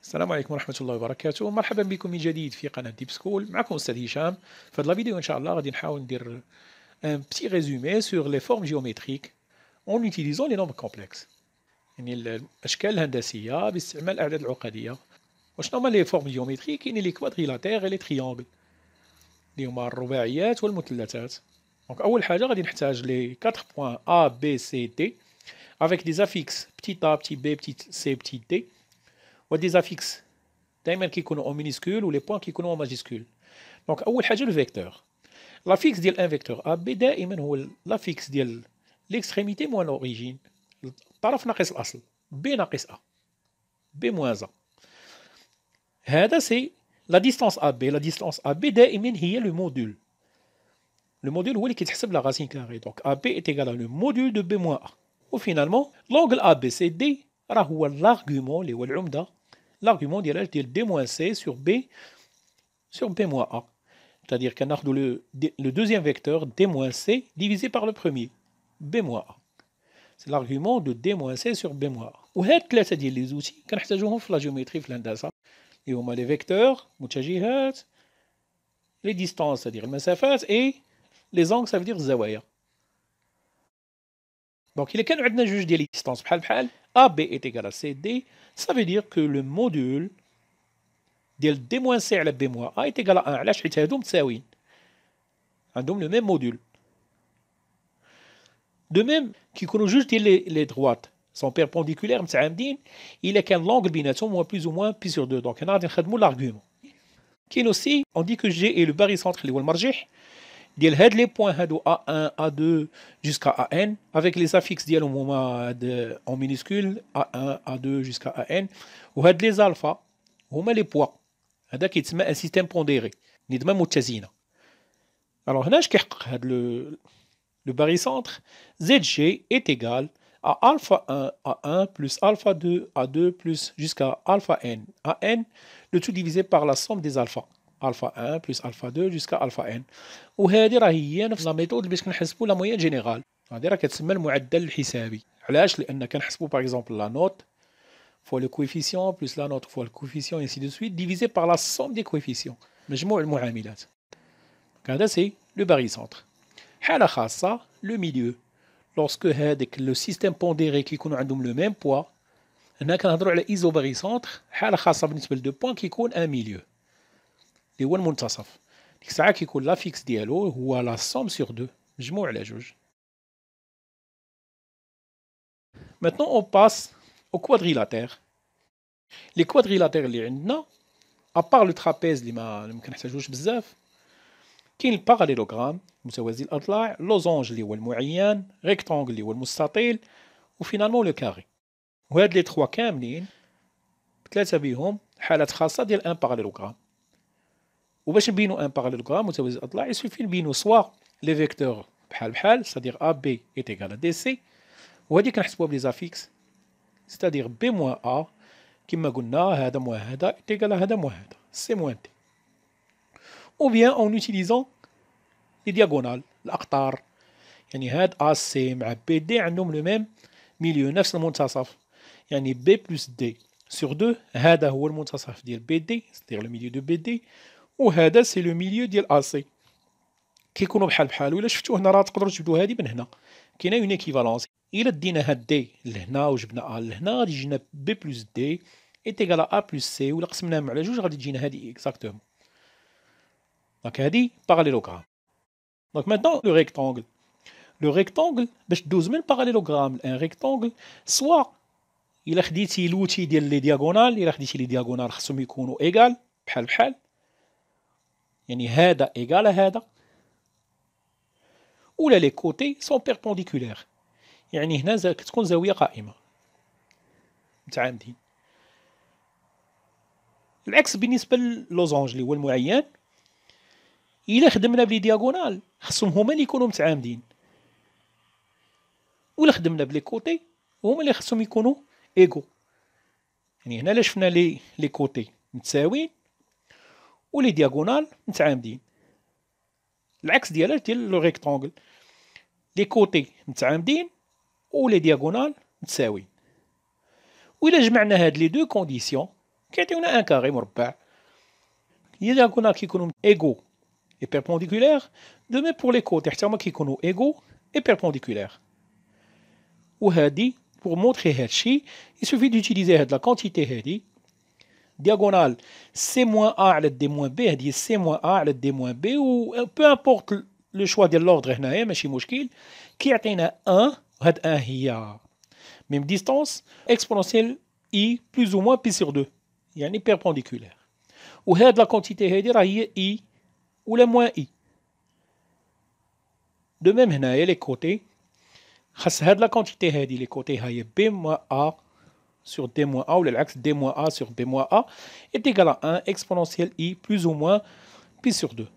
السلام عليكم ورحمة الله وبركاته، مرحبا بكم من جديد في قناة ديب سكول. معكم أستاذ هشام. في هذا الفيديو إن شاء الله غادي نحاول ندير un petit résumé sur les formes géométriques en utilisant les nombres complexes. يعني الأشكال الهندسية باستعمال الأعداد العقدية. وشنو هما لي فورم جيومتريك؟ كاينين لي كوادريلاتير و لي تريونغل اللي هما الرباعيات والمثلثات. دونك أول حاجة غادي نحتاج لي 4 بوان A B C D avec des affixes petit a petit b petit c petit d و des affixes دائما كيكونوا او مينيسكول ولي بوان كيكونوا او ماجيسكول. دونك اول حاجه الفيكتور. لافيكس ديال ان فيكتور ا بي دائما هو لافيكس ديال ليكستريميتي موان لوريجين، الطرف ناقص الاصل، بي ناقص ا، بي موان ا. هذا سي لا ديستانس ا بي. لا ديستانس ا بي دائما هي لو مودول. لو مودول هو اللي كيتحسب لا راسين كاري. دونك ا بي ايت ايغال لو مودول دو بي موان ا. وفينالمون لونغل ا بي سي دي راه هو لارغومون اللي هو العمده. L'argument ديال d moins c sur b moins a. C'est-à-dire qu'on a le deuxième vecteur d moins c divisé par le premier, b moins a. C'est l'argument de d moins c sur b moins a. وهاد ثلاثة ديال لي زوتي كنحتاجوهم في لا جيومتري في الهندسة، اللي هما لي فيكتور متجهات، لي ديستانس c'est-à-dire المسافات، et les angles ça veut dire الزوايا. Donc إلا كانوا عندنا جوج ديال لي ديستانس بحال AB est égal à CD, ça veut dire que le module ديال d moins c على b moins a est égal à 1. علاش؟ حيت هادو متساويين، عندهم لو ميم مودول. دو ميم كيكونوا جوج ديال لي دغوات سون بيربونديكولير متعامدين الا كان لونغل بيناتهم هو بلوز او موان بي سور 2. دونك هنا غادي نخدموا لارغومون. كاين اوسي اون دي كو جي اي لو باريسونتر اللي هو المرجح ديال هاد لي بوين هادو A1 A2 jusqu'à AN avec les affixes ديالهم هما هاد en minuscule A1 A2 jusqu'à AN. وهاد لي زالفا هما لي بوا. هذا كيتسمى ان سيستيم بونديري، نظمه متزنه. الوغ هنا اش كيحقق هاد لو باريسونتر؟ زد جي est égal à alpha 1 A1 plus alpha 2 A2 plus jusqu'à alpha n AN, le tout divisé par la somme des alpha. alpha 1 plus alpha 2 jusqu'à alpha n. وهذه راه هي نفس لا ميثود باش كنحسبوا لا موين جينيرال. هذه راه كتسمى المعدل الحسابي. علاش؟ لان كنحسبوا باغ اكزومبل لا نوت fois le coefficient plus la note fois le coefficient et ainsi de suite divisé par la somme des coefficients. مجموع المعاملات. هذا سي لو باريسونتر. حالة خاصة لو ميليو. لوrsque هذاك لو سيستيم بونديري كيكونوا عندهم لو ميم بوا، هنا كنهضروا على ايزو باريسونتر. حالة خاصة بالنسبة لدو بوان كيكون ان ميليو اللي هو المنتصف. ديك الساعة كيكون لافيكس ديالو هو لا سوم سور دو، مجموع على جوج. Maintenant on passe au quadrilatère. Les quadrilatères اللي عندنا ابار لو ترابيز اللي ما كنحتاجوش بزاف، كاين الباراليلوغرام متوازي الاضلاع، لوزونج اللي هو المعين، ريكتونغل اللي هو المستطيل، وفينالمون لو كاري. وهاد لي 3 كاملين ثلاثه بيهم حالات خاصه ديال ان باراليلوغرام. وباش نبينوا ان باراليلوغرام متوازي الاضلاع يسوفي نبينوا سوا لي فيكتور بحال سادير ا بي ايت ايغال ا دي سي، وهادي كنحسبوها بلي زافيكس سادير بي موان ا كما قلنا هذا موان هذا ايت ايغال هذا موان هذا سي موان دي. ou bien en utilisant les diagonales الأقطار. يعني هاد A C مع B D عندهم لو ميم ميليو، نفس المنتصف. يعني B plus D sur 2 هذا هو المنتصف ديال B D c'est-à-dire le milieu de B D، وهذا سي لو ميليو ديال A C. كيكونوا بحال وإلا شفتو هنا راه تقدروا تجبدوا هادي من هنا. كاينه اون ايكيفالونس. إلا دينا هاد D لهنا وجبنا A لهنا غادي يجينا B plus D est égal à A plus C، وإلا قسمناهم على جوج غادي تجينا هادي اكزاكتومون. Donc هادي parallélogramme. Donc maintenant le rectangle. Le rectangle باش دوز من parallélogramme لان rectangle، سوا إلا خديتي لوتي ديال لي دياغونال، إلا خديتي لي دياغونال خصهم يكونوا ايغال بحال، يعني هذا ايغال هذا، ولا لي كوتي سون بيربونديكولير، يعني هنا كتكون زاوية قائمة متعامدين. العكس بالنسبة للوزونج اللي هو المعين، إلا خدمنا بلي دياغونال خصهم هما اللي يكونوا متعامدين، ولا خدمنا بلي كوتي هما اللي خصهم يكونوا ايغو. يعني هنا لا شفنا لي كوتي متساويين ولي دياغونال متعامدين. العكس ديال لو ريكتونغل، لي كوتي متعامدين ولي دياغونال متساويين. وإلا جمعنا هاد لي دو كونديسيون كيعطيونا ان كاري مربع. هي دياغونال كيكونوا ايغو اي بيربونديكولير، دو ميم بور لي كوتي حتى هما كيكونوا ايغو اي بيربونديكولير. وهادي بور مونطري هادشي يسوفي دوتيليزي هاد لا كونتيتي هادي diagonale C-A على D-B هذه C-A على D-B و peu importe le choix ديال l'ordre هنايا ماشي مشكل. كيعطينا 1 هاد 1 هي même distance exponentielle I plus ou moins Pi sur 2 يعني perpendiculaire. وهاد لا كونتيتي هادي راه هي I ولا moins I. de même هنايا لي كوتي خاص هاد لا كونتيتي هادي لي كوتي هي B moins A sur D moins A ou l'axe D moins A sur B moins A est égal à 1 exponentielle I plus ou moins Pi sur 2.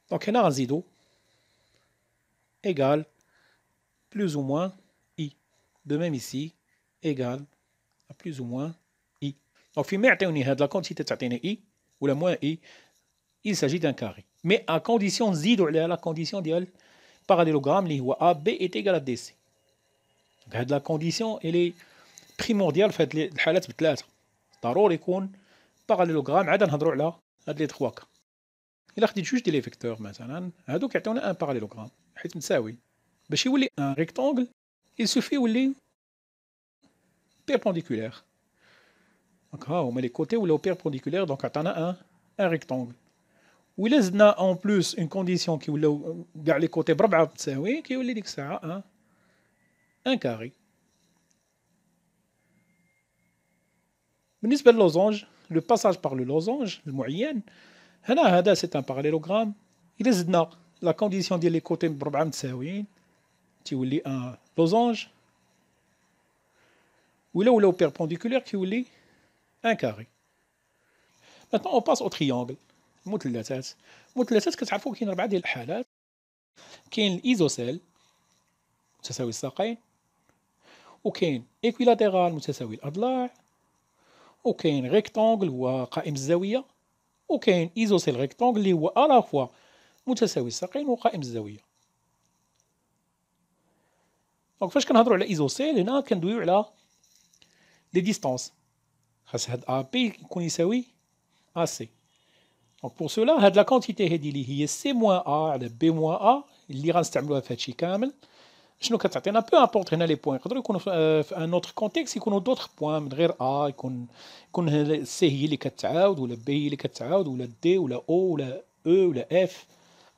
Donc, on a un zido égale plus ou moins I. De même ici, égale à plus ou moins I. Donc, في ما يعطيوني هاد la quantité تعطيني I ou la moins I, il s'agit d'un carré. Mais à condition زيدو عليها la condition ديال parallélogramme اللي هو AB est égal à DC. Donc, هاد la condition elle est primordiال في هاد الحالات بثلاثة. ضروري يكون باراليلوغرام. عاد نهضروا على هاد لي 3 كا. إلا خديت جوج ديال لي فيكتور مثلا هادو كيعطيونا ان باراليلوغرام حيت متساوي. باش يولي ان ريكتونغل يسوفي يولي بيربونديكولير. دونك ها هما لي كوتي ولاو بيربونديكولير دونك عطانا ان ريكتونغل. وإلا زدنا اون بلوس اون كونديسيون كيولاو كاع لي كوتي بربعة متساويين كيولي ديك الساعة ان كاري. بالنسبة للوزونج لو باساج بار لو لوزونج المعين هنا هذا سي ان باراليلوغرام. إلا زدنا لا كونديسيون ديال لي كوتي بربعة متساويين تيولي ان لوزونج. ولا ولاو بيربونديكولير كيولي ان كاري. maintenant on passe au triangle المثلثات. المثلثات كتعرفوا كاين 4 ديال الحالات. كاين الايزوسيل متساوي الساقين، وكاين ايكويلاتيرال متساوي الاضلاع، وكاين ريكتونغل هو قائم الزاويه، وكاين ايزوسيل ريكتونغل اللي هو الا فوا متساوي الساقين وقائم الزاويه. دونك فاش كنهضروا على ايزوسيل هنا كندويو على لي ديستانس. خاص هاد ا بي يكون يساوي ا سي. دونك بور سولا هاد لا كونتيتي هادي اللي هي سي موان ا على بي موان ا اللي غنستعملوها في هادشي كامل شنو كتعطينا؟ بو امبورط هنا لي بوين يقدروا يكونوا في ان اوتر كونتكست يكونوا دوطخ بوين من غير ا، يكون سي هي اللي كتعاود ولا بي هي اللي كتعاود ولا دي ولا او ولا او ولا اف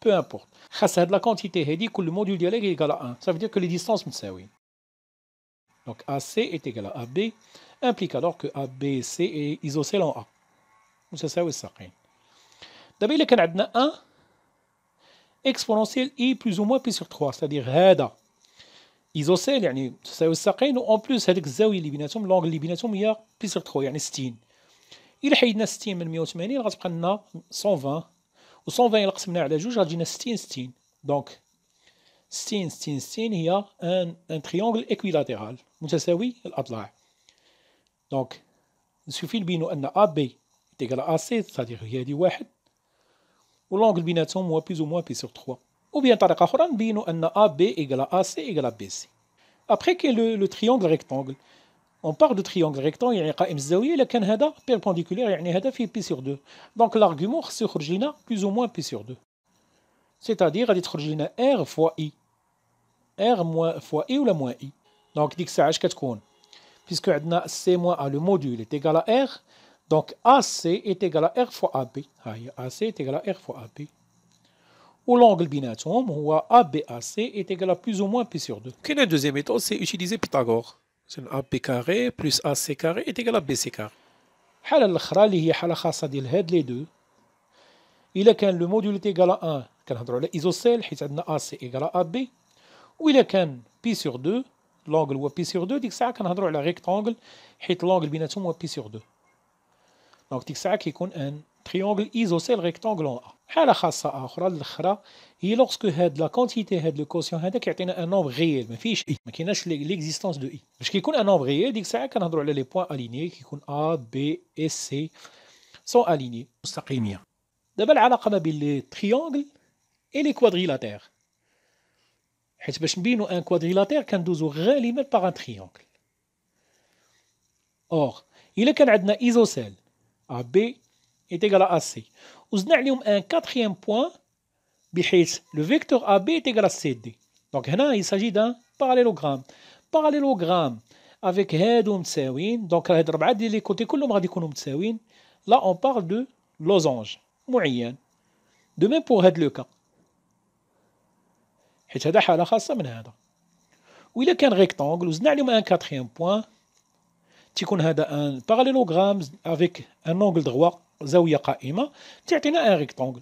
بو امبورط. خاص هاد لا كونتيتي هادي كل موديول ديالها ايكال 1 ça veut dire que les distances متساويين. Donc AC est égal à AB implique alors que ABC est isocèle en A متساوي الساقين. دابا إلا كان عندنا 1 exponentielle I plus ou moins Pi sur 3 c'est-à-dire هذا ايزوسيل يعني تساوي الساقين و اون بلوس هذيك الزاويه اللي بيناتهم لونغ اللي بيناتهم هي بي سور 3 يعني 60. الا حيدنا 60 من 180 غتبقى لنا 120 و 120 الا قسمناها على جوج غتجينا 60 60. دونك 60 60 60 هي ان تريونغل ايكويلاتيرال متساوي الاضلاع. دونك نسوفي نبينو ان ا بي تيكال ا سي c'est-à-dire هي هادي واحد و لونغ اللي بيناتهم هو بلوز او موان بي سور 3. Ou bien طريقة أخرى نبينو أن AB égale à AC égale à BC. Après qu'il y a le triangle rectangle. On parle de triangle rectangle يعني قائم الزاوية إلا كان هذا perpendiculaire يعني هذا فيه Pi sur 2. Donc l'argument خصو يخرج لنا plus ou moins Pi sur 2. C'est-à-dire غادي تخرج لنا R fois I. R moins fois I ولا moins I. Donc ديك الساعة اش كتكون؟ Puisque عندنا C moins A le module est égal à R. Donc AC est égal à R fois AB. ها هي AC est égal à R fois AB. Ou l'angle binatum, ou ABAC est égal à plus ou moins Pi sur 2. Quelle est la deuxième méthode? C'est utiliser Pythagore. C'est AB carré plus AC carré est égal à BC carré. الحالة الأخرى اللي هي حالة خاصة ديال هاد لي دو. إلا كان لو موديول égal à 1 كنهضروا على ايزوسيل حيت عندنا AC égal à AB. وإلا كان Pi sur 2 l'angle هو Pi sur 2 ديك الساعة كنهضروا على ريكتونغل حيت l'angle بيناتهم هو Pi sur 2. دونك ديك الساعة كيكون ان تريونغل ايزوسيل ريكتونغل اون ا. حالة خاصة أخرى الأخرى هي لوغسكو هاد لا كونتيتي هاد لو كوسيون هذا كيعطينا ان نومبر غيال ما فيهش اي ما كايناش ليكزيستونس دو اي. باش كيكون ان نومبر غيال ديك الساعة كنهضروا على لي بوين اليني كيكون ا بي اي سي سون اليني مستقيمين. دابا العلاقة ما بين لي تريونغل اي لي كوادريلاتير حيت باش نبينو ان كوادريلاتير كندوزو غالبا باغ ان تريونغل. اور إلا كان عندنا ايزوسيل AB est égal à AC. وزدنا عليهم un quatrième point بحيث le vecteur AB est égal à CD. Donc هنا il s'agit d'un parallélogramme. Parallélogramme avec هادو متساويين. Donc هاد الربعة ديال لي كوتي كلهم غادي يكونوا متساويين. Là on parle de losange معين. De même pour هاد لو كا. حيت هذا حالة خاصة من هذا. وإلا كان rectangle وزدنا عليهم un quatrième point تيكون هذا un parallélogramme avec un angle droit زاوية قائمة تعطينا un rectangle.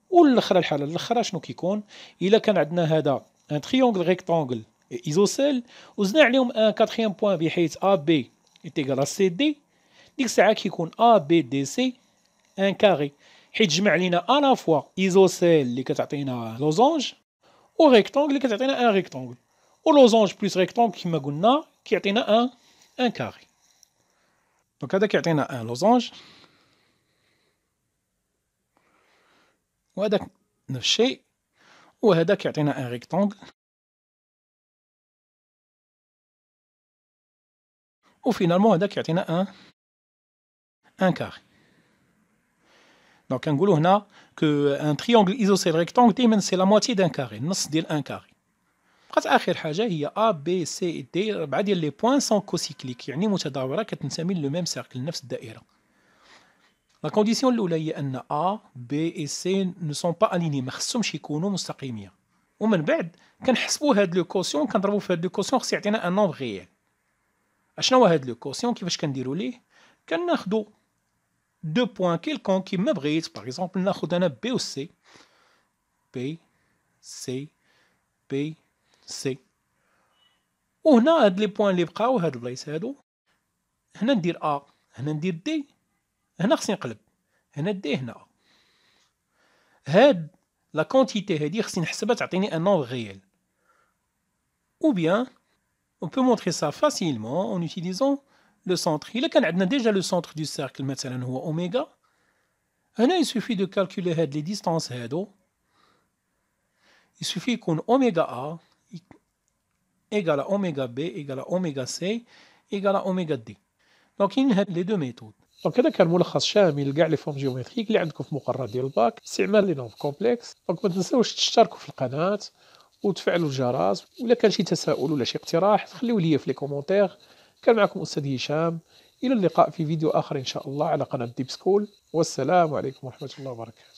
والاخرى الحالة الاخرى شنو كيكون؟ إلا كان عندنا هذا un triangle rectangle isocèle وزدنا عليهم un quatrième point بحيث AB est égal à CD ديك الساعة كيكون ABDC un carré حيت جمع لينا à la fois isocèle اللي كتعطينا لوزونج و rectangle اللي كتعطينا un rectangle و لوزونج بلس rectangle كما قلنا كيعطينا un carré. دونك هذا كيعطينا un لوزونج وهذاك نفس الشيء وهذا كيعطينا ان ريكتونغل وفينالمون هذا كيعطينا ان كاري. دونك كنقولوا هنا كو ان تريونغل ايزوسيل ريكتونغل ديما سي لا موتي دان كاري النص ديال ان كاري. بقات اخر حاجه هي ا بي سي دي 4 ديال لي بوين سون كوسيكليك يعني متداوره كتنتمي لو ميم سيركل نفس الدائره. لا كونديسيون الاولى هي ان A, B et C ne sont pas alignés ما خصهمش يكونوا مستقيمين. ومن بعد كنحسبوا هاد لو كوسيون كنضربوا في هاد لو كوسيون خص يعطينا ان نومبر ريال. اشنو هو هاد لو كوسيون كيفاش كنديروا ليه؟ كناخذوا دو بوين كيلكون كيما بغيت باغ اكزومبل ناخذ انا بي و سي بي سي بي سي وهنا هاد لي بوين اللي بقاو هاد البلايص هادو هنا ندير A هنا ندير D هنا خصني نقلب هنا دي هنا هاد لا كونتيتي هادي خصني نحسبها تعطيني ان نومبر ريال. Ou bien on peut montrer ça facilement en utilisant le centre. إلا كان عندنا déjà le centre du cercle مثلا هو اوميغا هنا il suffit de calculer هاد les distances هادو il suffit يكون اوميغا A égale à oméga B égale à oméga C égale à oméga D. Donc كاين هاد les deux méthodes. دونك هذا كان ملخص شامل لكاع لي فورم جيومتريك اللي عندكم في مقرر ديال الباك استعمال لي نومبر كومبلكس. دونك ما تنساوش تشتركوا في القناه وتفعلوا الجرس ولا كان شي تساؤل ولا شي اقتراح خليوه لي في لي كومونتير. كان معكم استاذ هشام الى اللقاء في فيديو اخر ان شاء الله على قناه ديب سكول والسلام عليكم ورحمه الله وبركاته.